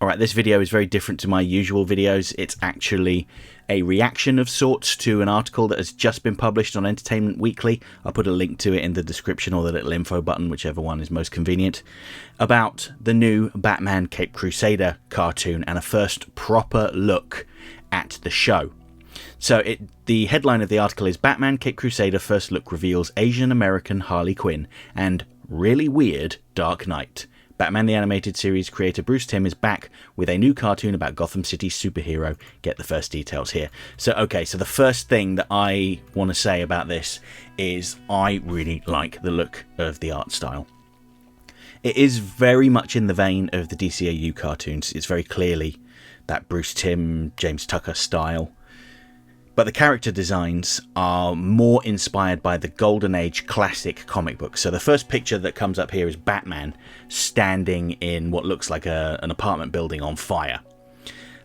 Alright, this video is very different to my usual videos. It's actually a reaction of sorts to an article that has just been published on Entertainment Weekly. I'll put a link to it in the description or the little info button, whichever one is most convenient, about the new Batman Caped Crusader cartoon and a first proper look at the show. So the headline of the article is Batman Caped Crusader first look reveals Asian American Harley Quinn and really weird Dark Knight. Batman the Animated Series creator Bruce Timm is back with a new cartoon about Gotham City's superhero. Get the first details here. So the first thing that I want to say about this is I really like the look of the art style. It is very much in the vein of the DCAU cartoons. It's very clearly that Bruce Timm, James Tucker style. But the character designs are more inspired by the Golden Age classic comic books. So the first picture that comes up here is Batman standing in what looks like an apartment building on fire.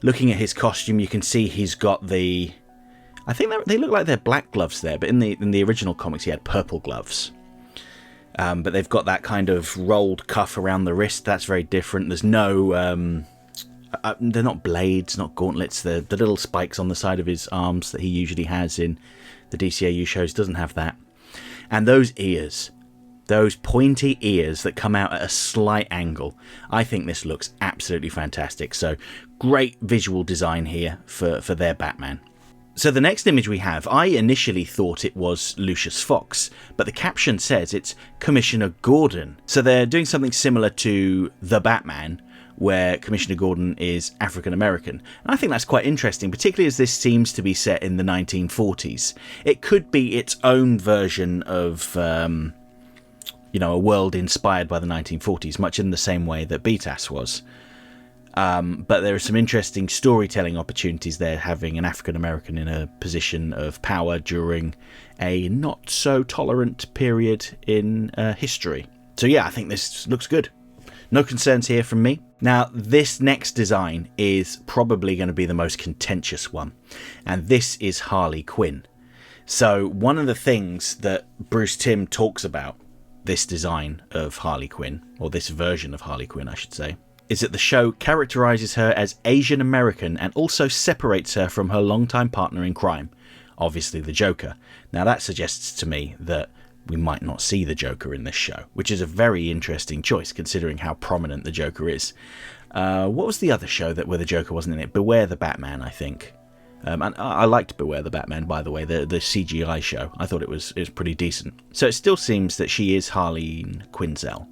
Looking at his costume, you can see he's got the... I think they look like they're black gloves there, but in the original comics he had purple gloves. But they've got that kind of rolled cuff around the wrist. That's very different. There's no... they're not blades, not gauntlets. The little spikes on the side of his arms that he usually has in the DCAU shows doesn't have that. And those ears, those pointy ears that come out at a slight angle, I think this looks absolutely fantastic. So great visual design here for their Batman. So the next image we have, I initially thought it was Lucius Fox, but the caption says it's Commissioner Gordon. So they're doing something similar to The Batman, where Commissioner Gordon is African American. And I think that's quite interesting, particularly as this seems to be set in the 1940s. It could be its own version of, a world inspired by the 1940s, much in the same way that BTAS was. But there are some interesting storytelling opportunities there, having an African American in a position of power during a not so tolerant period in history. So yeah, I think this looks good. No concerns here from me. Now, this next design is probably going to be the most contentious one, and this is Harley Quinn. So one of the things that Bruce Timm talks about this design of Harley Quinn, or this version of Harley Quinn, I should say, is that the show characterizes her as Asian American and also separates her from her longtime partner in crime, obviously the Joker. Now that suggests to me that we might not see the Joker in this show, which is a very interesting choice considering how prominent the Joker is. What was the other show where the Joker wasn't in it? Beware the Batman, I think. And I liked Beware the Batman, by the way, the CGI show. I thought it was pretty decent. So it still seems that she is Harleen Quinzel.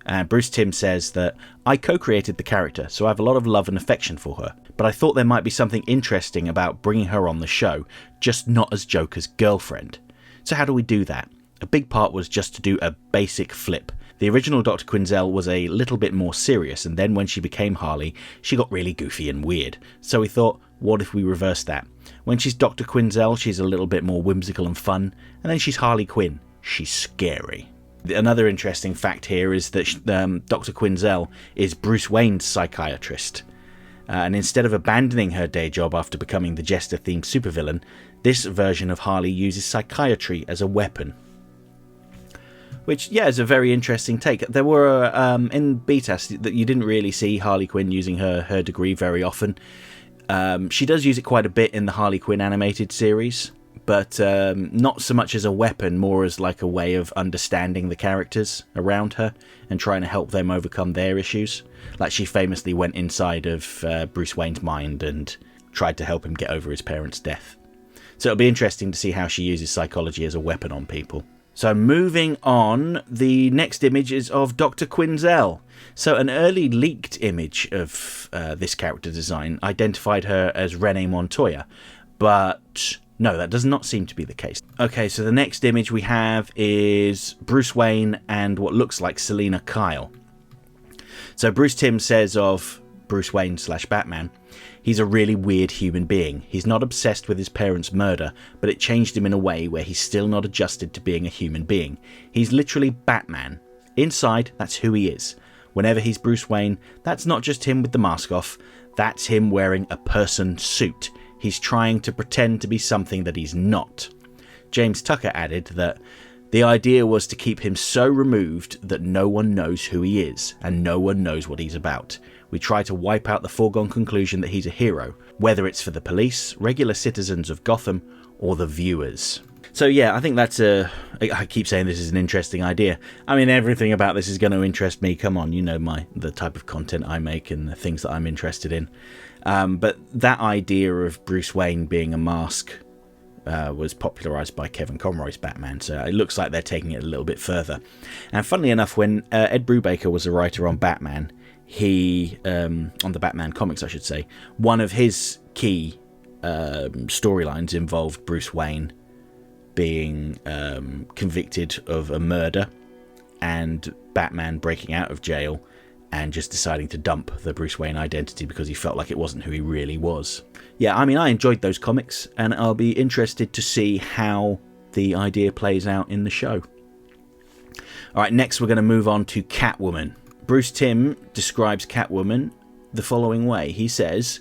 And Bruce Timm says that, I co-created the character, so I have a lot of love and affection for her, but I thought there might be something interesting about bringing her on the show, just not as Joker's girlfriend. So how do we do that? A big part was just to do a basic flip. The original Dr. Quinzel was a little bit more serious, and then when she became Harley, she got really goofy and weird. So we thought, what if we reverse that? When she's Dr. Quinzel, she's a little bit more whimsical and fun, and then she's Harley Quinn. She's scary. Another interesting fact here is that Dr. Quinzel is Bruce Wayne's psychiatrist. And instead of abandoning her day job after becoming the Jester-themed supervillain, this version of Harley uses psychiatry as a weapon. Which, yeah, is a very interesting take. There were, in BTAS, that you didn't really see Harley Quinn using her degree very often. She does use it quite a bit in the Harley Quinn animated series, but not so much as a weapon, more as like a way of understanding the characters around her and trying to help them overcome their issues. Like she famously went inside of Bruce Wayne's mind and tried to help him get over his parents' death. So it'll be interesting to see how she uses psychology as a weapon on people. So moving on, the next image is of Dr. Quinzel. So an early leaked image of this character design identified her as Renee Montoya, but no, that does not seem to be the case. Okay, so the next image we have is Bruce Wayne and what looks like Selina Kyle. So Bruce Timm says of Bruce Wayne / Batman, he's a really weird human being. He's not obsessed with his parents' murder, but it changed him in a way where he's still not adjusted to being a human being. He's literally Batman. Inside, that's who he is. Whenever he's Bruce Wayne, that's not just him with the mask off, that's him wearing a person suit. He's trying to pretend to be something that he's not. James Tucker added that the idea was to keep him so removed that no one knows who he is and no one knows what he's about. We try to wipe out the foregone conclusion that he's a hero, whether it's for the police, regular citizens of Gotham, or the viewers. So yeah, I think that's I keep saying this is an interesting idea. I mean, everything about this is going to interest me. Come on, you know the type of content I make and the things that I'm interested in. But that idea of Bruce Wayne being a mask was popularised by Kevin Conroy's Batman, so it looks like they're taking it a little bit further. And funnily enough, when Ed Brubaker was a writer on Batman, he, on the Batman comics I should say, one of his key storylines involved Bruce Wayne being convicted of a murder and Batman breaking out of jail and just deciding to dump the Bruce Wayne identity because he felt like it wasn't who he really was. Yeah, I mean, I enjoyed those comics, and I'll be interested to see how the idea plays out in the show. Alright, next we're going to move on to Catwoman. Bruce Timm describes Catwoman the following way. He says,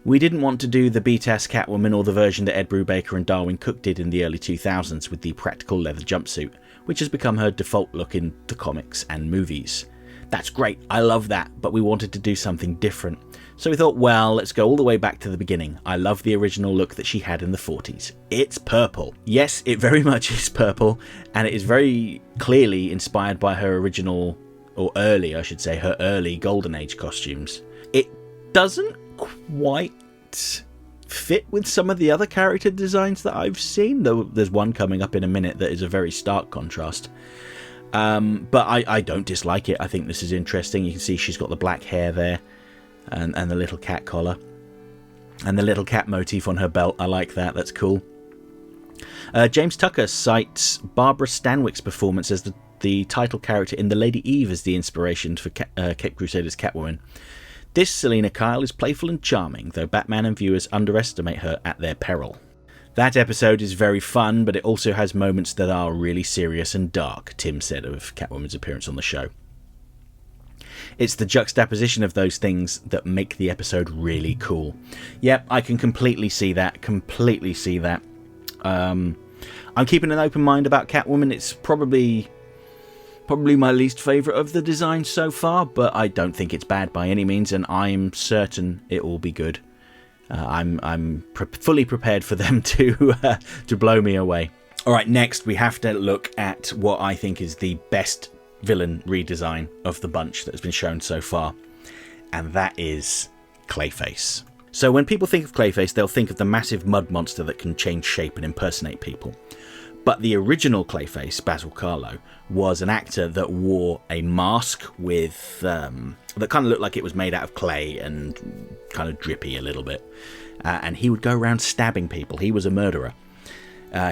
"We didn't want to do the beat-ass Catwoman or the version that Ed Brubaker and Darwin Cook did in the early 2000s with the practical leather jumpsuit, which has become her default look in the comics and movies. That's great, I love that, but we wanted to do something different. So we thought, well, let's go all the way back to the beginning. I love the original look that she had in the 40s. It's purple." Yes, it very much is purple, and it is very clearly inspired by her original, or early, I should say, her early Golden Age costumes. It doesn't quite fit with some of the other character designs that I've seen, though there's one coming up in a minute that is a very stark contrast. But I don't dislike it. I think this is interesting. You can see she's got the black hair there and the little cat collar and the little cat motif on her belt. I like that. That's cool. James Tucker cites Barbara Stanwyck's performance as the title character in The Lady Eve as the inspiration for Caped Crusader's Catwoman. "This Selina Kyle is playful and charming, though Batman and viewers underestimate her at their peril. That episode is very fun, but it also has moments that are really serious and dark," Tim said of Catwoman's appearance on the show. "It's the juxtaposition of those things that make the episode really cool." Yep, I can completely see that. I'm keeping an open mind about Catwoman. It's probably my least favourite of the designs so far, but I don't think it's bad by any means, and I'm certain it will be good. I'm fully prepared for them to blow me away. Alright, next we have to look at what I think is the best villain redesign of the bunch that has been shown so far, and that is Clayface. So when people think of Clayface, they'll think of the massive mud monster that can change shape and impersonate people. But the original Clayface, Basil Karlo, was an actor that wore a mask with that kind of looked like it was made out of clay and kind of drippy a little bit. And he would go around stabbing people. He was a murderer.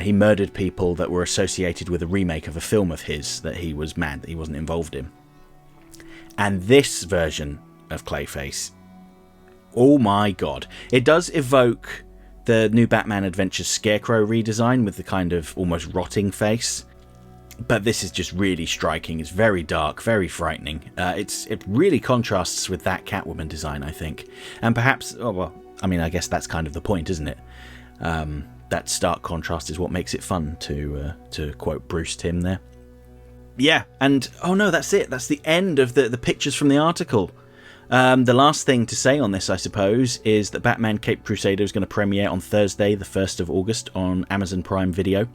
He murdered people that were associated with a remake of a film of his that he was mad that he wasn't involved in. And this version of Clayface, oh my god, it does evoke the new Batman Adventures Scarecrow redesign with the kind of almost rotting face. But this is just really striking. It's very dark, very frightening. It really contrasts with that Catwoman design, I think. And perhaps, oh well, I mean, I guess that's kind of the point, isn't it? That stark contrast is what makes it fun, to quote Bruce Timm there. Yeah, and oh no, that's it. That's the end of the pictures from the article. The last thing to say on this, I suppose, is that Batman Caped Crusader is going to premiere on Thursday, the 1st of August on Amazon Prime Video.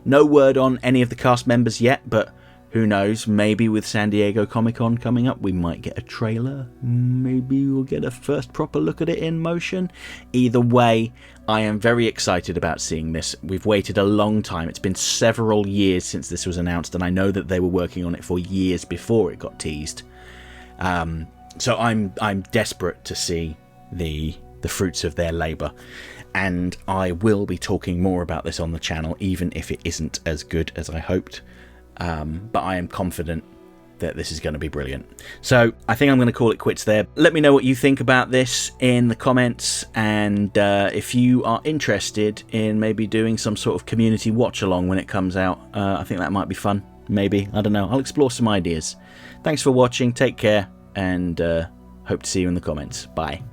No word on any of the cast members yet, but who knows, maybe with San Diego Comic-Con coming up, we might get a trailer. Maybe we'll get a first proper look at it in motion. Either way, I am very excited about seeing this. We've waited a long time. It's been several years since this was announced, and I know that they were working on it for years before it got teased. So I'm desperate to see the fruits of their labour, and I will be talking more about this on the channel, even if it isn't as good as I hoped. But I am confident that this is going to be brilliant. So I think I'm going to call it quits there. Let me know what you think about this in the comments, and if you are interested in maybe doing some sort of community watch along when it comes out. I think that might be fun. Maybe, I don't know. I'll explore some ideas. Thanks for watching. Take care. And hope to see you in the comments. Bye.